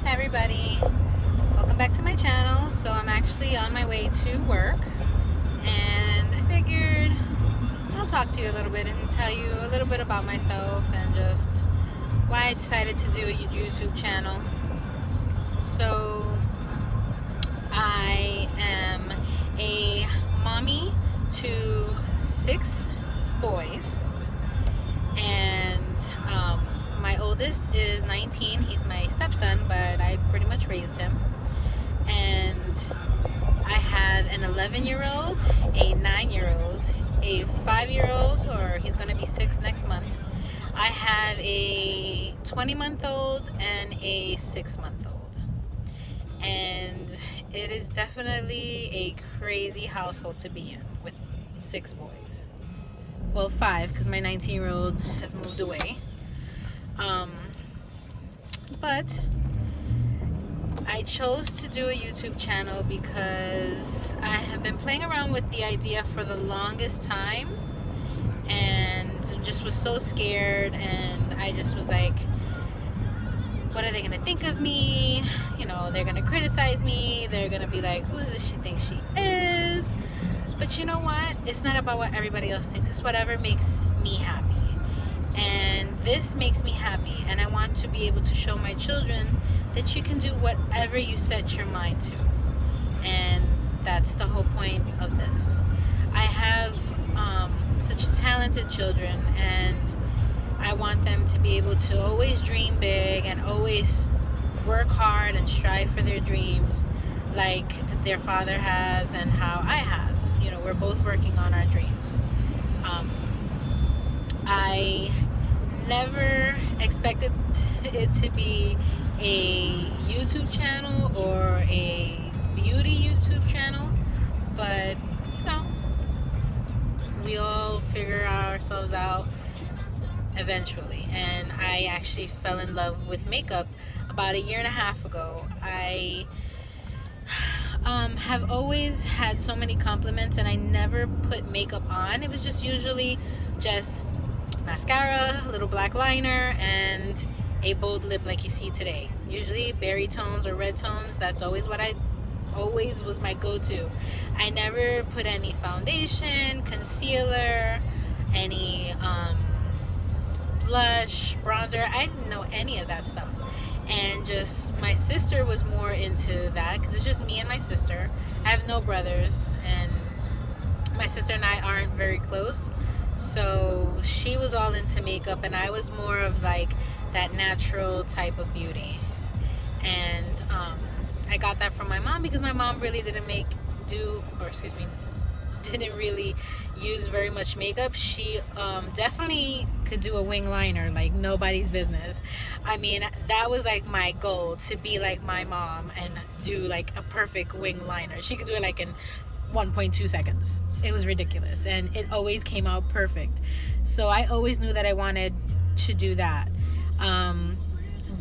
Hi everybody, welcome back to my channel. So I'm actually on my way to work and I figured I'll talk to you a little bit and tell you a little bit about myself and just why I decided to do a YouTube channel. So I am a mommy to 6 boys, and my oldest is 19. He's my stepson, but I pretty much raised him. And I have an 11-year-old, a 9-year-old, a 5-year-old, or he's going to be 6 next month. I have a 20-month-old and a 6-month-old. And it is definitely a crazy household to be in with 6 boys. Well, 5, because my 19-year-old has moved away. But I chose to do a YouTube channel because I have been playing around with the idea for the longest time and just was so scared, and I just was like, what are they going to think of me? You know, they're going to criticize me. They're going to be like, who does she think she is? But you know what? It's not about what everybody else thinks. It's whatever makes me happy. And this makes me happy. And I want to be able to show my children that you can do whatever you set your mind to. And that's the whole point of this. I have such talented children, and I want them to be able to always dream big and always work hard and strive for their dreams like their father has and how I have. You know, we're both working on our dreams. I never expected it to be a YouTube channel or a beauty YouTube channel, but you know, we all figure ourselves out eventually. And I actually fell in love with makeup about 1.5 years ago. I have always had so many compliments, and I never put makeup on. It was just usually just mascara, a little black liner, and a bold lip like you see today. Usually berry tones or red tones. That's always what always was my go-to. I never put any foundation, concealer, any blush, bronzer. I didn't know any of that stuff. And just my sister was more into that because it's just me and my sister. I have no brothers, and my sister and I aren't very close. So she was all into makeup, and I was more of like that natural type of beauty. And I got that from my mom because my mom really didn't really use very much makeup. She definitely could do a wing liner like nobody's business. I mean, that was like my goal, to be like my mom and do like a perfect wing liner. She could do it like in 1.2 seconds. It was ridiculous, and it always came out perfect. So I always knew that I wanted to do that.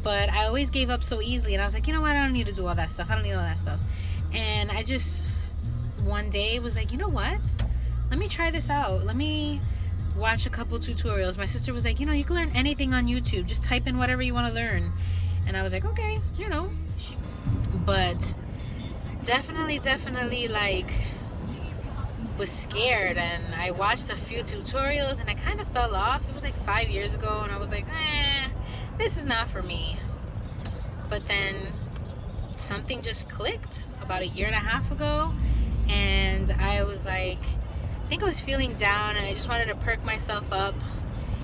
But I always gave up so easily, and I was like, you know what, I don't need to do all that stuff. I don't need all that stuff. And I just one day was like, you know what, let me try this out. Let me watch a couple tutorials. My sister was like, you know, you can learn anything on YouTube. Just type in whatever you want to learn. And I was like, okay, you know. But definitely like was scared, and I watched a few tutorials and I kind of fell off. It was like 5 years ago, and I was like, this is not for me. But then something just clicked about 1.5 years ago, and I was like, I think I was feeling down and I just wanted to perk myself up,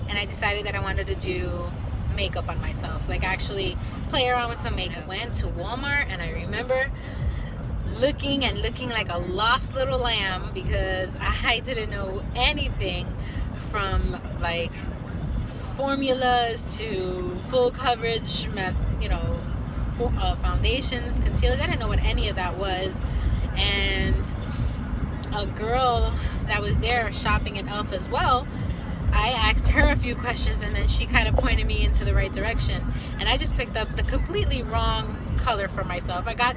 and I decided that I wanted to do makeup on myself, like actually play around with some makeup. I went to Walmart, and I remember looking like a lost little lamb because I didn't know anything from like formulas to full coverage, foundations, concealers. I didn't know what any of that was. And a girl that was there shopping at Elf as well, I asked her a few questions, and then she kind of pointed me into the right direction. And I just picked up the completely wrong color for myself. I got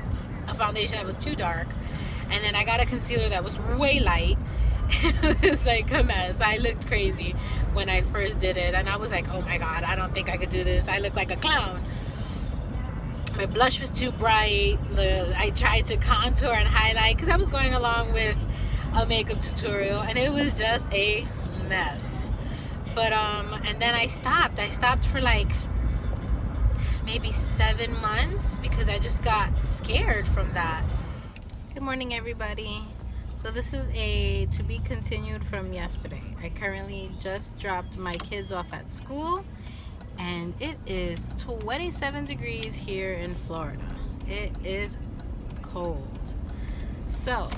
a foundation that was too dark, and then I got a concealer that was way light. It was like a mess. I looked crazy when I first did it, and I was like, oh my god, I don't think I could do this. I look like a clown. My blush was too bright. I tried to contour and highlight because I was going along with a makeup tutorial, and it was just a mess. But and then I stopped for like maybe 7 months because I just got scared from that. Good morning, everybody. So this is a to be continued from yesterday. I currently just dropped my kids off at school, and it is 27 degrees here in Florida. It is cold. So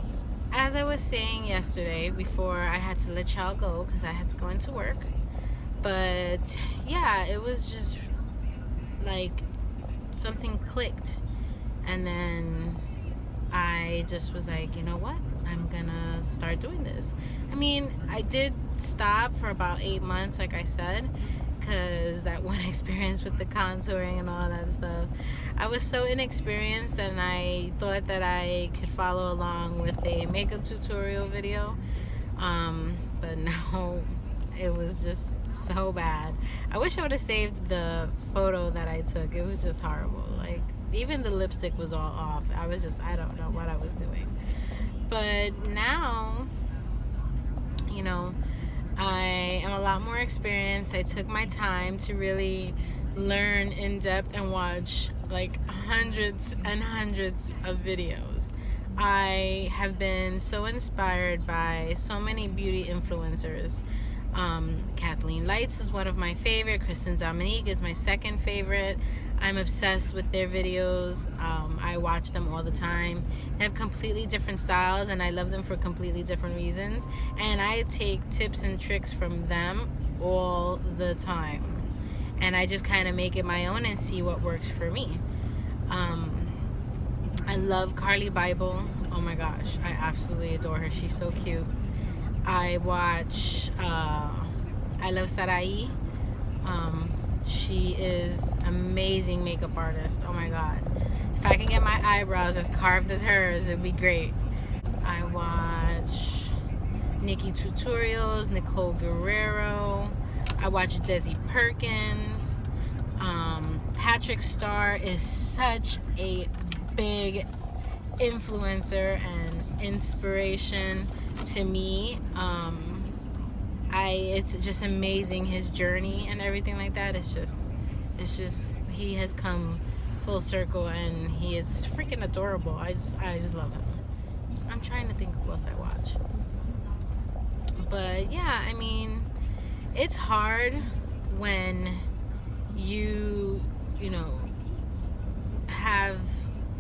as I was saying yesterday, before I had to let y'all go because I had to go into work, but yeah, it was just like something clicked, and then I just was like, you know what, I'm gonna start doing this. I mean, I did stop for about 8 months, like I said, because that one experience with the contouring and all that stuff, I was so inexperienced, and I thought that I could follow along with a makeup tutorial video, but no, it was just so bad. I wish I would have saved the photo that I took. It was just horrible. Like, even the lipstick was all off. I don't know what I was doing. But now, you know, I am a lot more experienced. I took my time to really learn in depth and watch like hundreds and hundreds of videos. I have been so inspired by so many beauty influencers. Kathleen Lights is one of my favorite. Kristen Dominique is my second favorite. I'm obsessed with their videos. I watch them all the time. They have completely different styles, and I love them for completely different reasons. And I take tips and tricks from them all the time. And I just kind of make it my own and see what works for me. I love Carly Bible. Oh my gosh, I absolutely adore her. She's so cute. I watch I Love Sarai. She is amazing makeup artist. Oh my god. If I can get my eyebrows as carved as hers, it'd be great. I watch Nikki Tutorials, Nicole Guerrero. I watch Desi Perkins. Patrick Starr is such a big influencer and inspiration to me. It's just amazing, his journey and everything like that. It's just he has come full circle, and he is freaking adorable. I just love him. I'm trying to think who else I watch. But yeah, I mean, it's hard when you know, have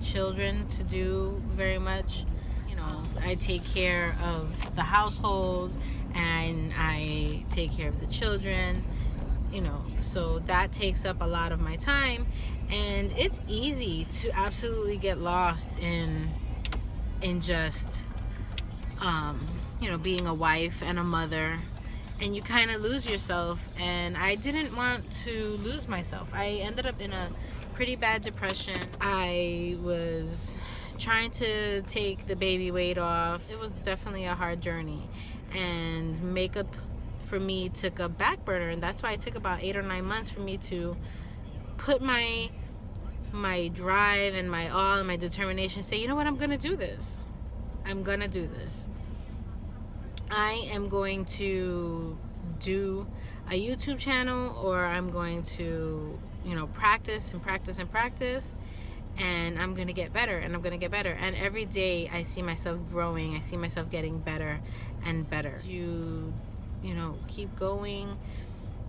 children to do very much. You know, I take care of the household, and I take care of the children, you know, so that takes up a lot of my time, and it's easy to absolutely get lost in just you know, being a wife and a mother, and you kind of lose yourself. And I didn't want to lose myself. I ended up in a pretty bad depression. I was trying to take the baby weight off. It was definitely a hard journey, and makeup for me took a back burner, and that's why it took about 8 or 9 months for me to put my drive and my all and my determination, say, you know what, I'm gonna do this. I'm gonna do this. I am going to do a YouTube channel, or I'm going to, you know, practice and practice and practice, and I'm gonna get better, and I'm gonna get better. And every day I see myself growing. I see myself getting better and better. You know, keep going,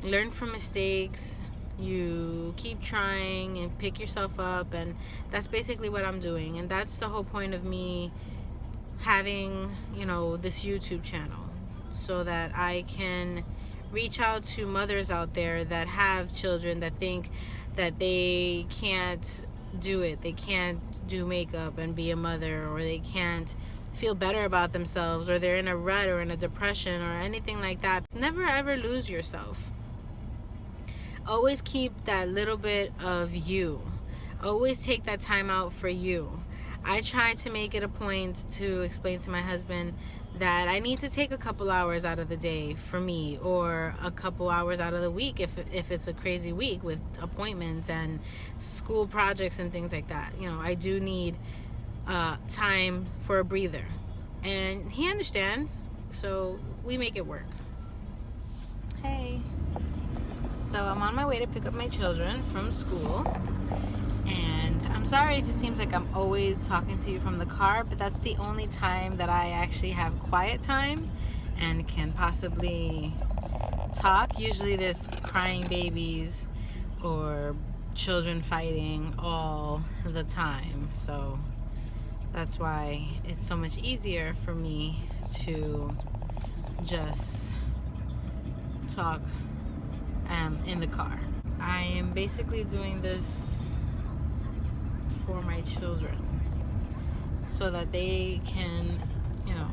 learn from mistakes, you keep trying and pick yourself up, and that's basically what I'm doing. And that's the whole point of me having, you know, this YouTube channel, so that I can reach out to mothers out there that have children that think that they can't do it. They can't do makeup and be a mother, or they can't feel better about themselves, or they're in a rut or in a depression or anything like that. Never ever lose yourself. Always keep that little bit of you. Always take that time out for you. I try to make it a point to explain to my husband that I need to take a couple hours out of the day for me, or a couple hours out of the week if it's a crazy week with appointments and school projects and things like that. You know, I do need time for a breather, and he understands, so we make it work. Hey, so I'm on my way to pick up my children from school, and I'm sorry if it seems like I'm always talking to you from the car, but that's the only time that I actually have quiet time and can possibly talk. Usually there's crying babies or children fighting all the time, so that's why it's so much easier for me to just talk in the car. I am basically doing this for my children so that they can, you know,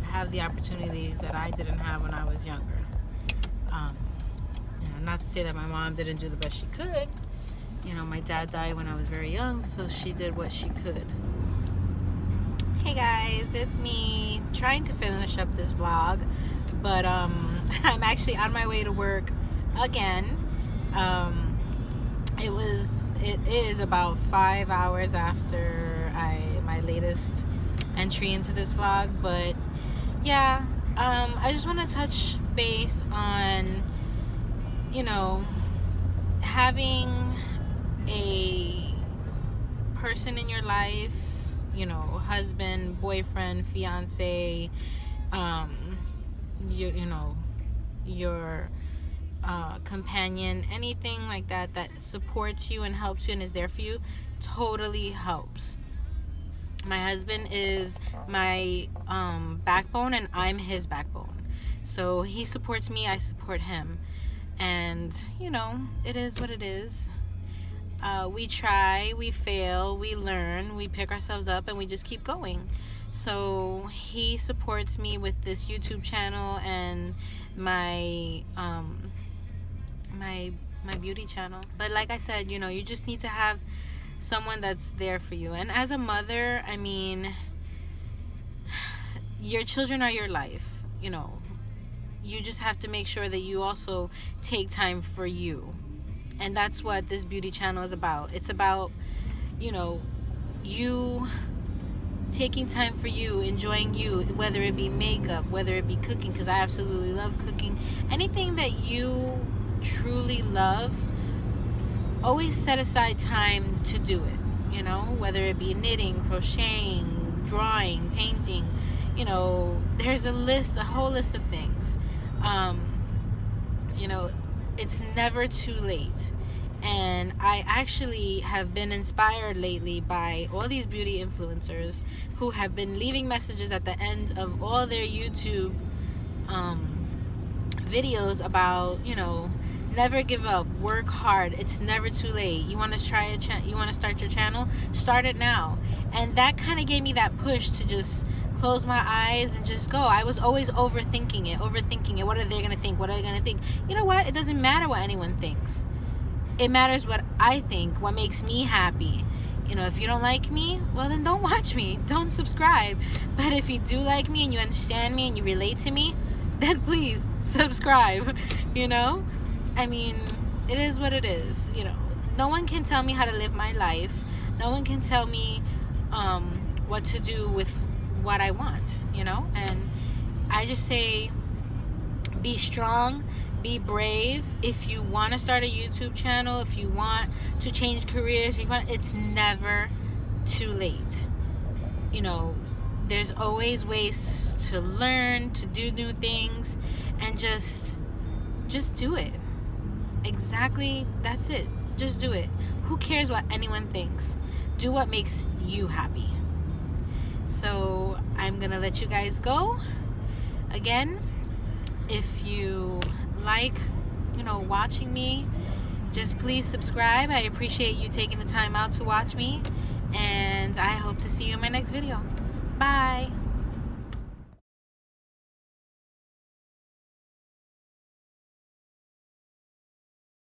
have the opportunities that I didn't have when I was younger. You know, not to say that my mom didn't do the best she could. You know, my dad died when I was very young, so she did what she could. Hey guys, it's me trying to finish up this vlog, but I'm actually on my way to work again. It is about 5 hours after my latest entry into this vlog, but yeah, I just want to touch base on, you know, having a person in your life, you know, husband, boyfriend, fiance, you know, your companion, anything like that that supports you and helps you and is there for you, totally helps. My husband is my backbone, and I'm his backbone. So he supports me, I support him, and you know, it is what it is. We try, we fail, we learn, we pick ourselves up, and we just keep going. So he supports me with this YouTube channel and my my beauty channel. But like I said, you know, you just need to have someone that's there for you. And as a mother, I mean, your children are your life, you know. You just have to make sure that you also take time for you. And that's what this beauty channel is about. It's about, you know, you taking time for you, enjoying you, whether it be makeup, whether it be cooking, because I absolutely love cooking. Anything that you truly love, always set aside time to do it, you know, whether it be knitting, crocheting, drawing, painting, you know, there's a whole list of things. You know, it's never too late. And I actually have been inspired lately by all these beauty influencers who have been leaving messages at the end of all their YouTube videos about, you know, never give up, work hard, it's never too late. You want to start your channel, start it now. And that kind of gave me that push to just close my eyes and just go. I was always overthinking it. What are they going to think? What are they going to think? You know what? It doesn't matter what anyone thinks. It matters what I think, what makes me happy. You know, if you don't like me, well then don't watch me, don't subscribe. But if you do like me and you understand me and you relate to me, then please subscribe. You know, I mean, it is what it is. You know, no one can tell me how to live my life. No one can tell me what to do with what I want, you know. And I just say, be strong, be brave. If you want to start a YouTube channel, if you want to change careers, it's never too late. You know, there's always ways to learn, to do new things, and just do it. Exactly, that's it. Just do it. Who cares what anyone thinks? Do what makes you happy. So I'm gonna let you guys go. Again, if you like, you know, watching me, just please subscribe. I appreciate you taking the time out to watch me, and I hope to see you in my next video. Bye.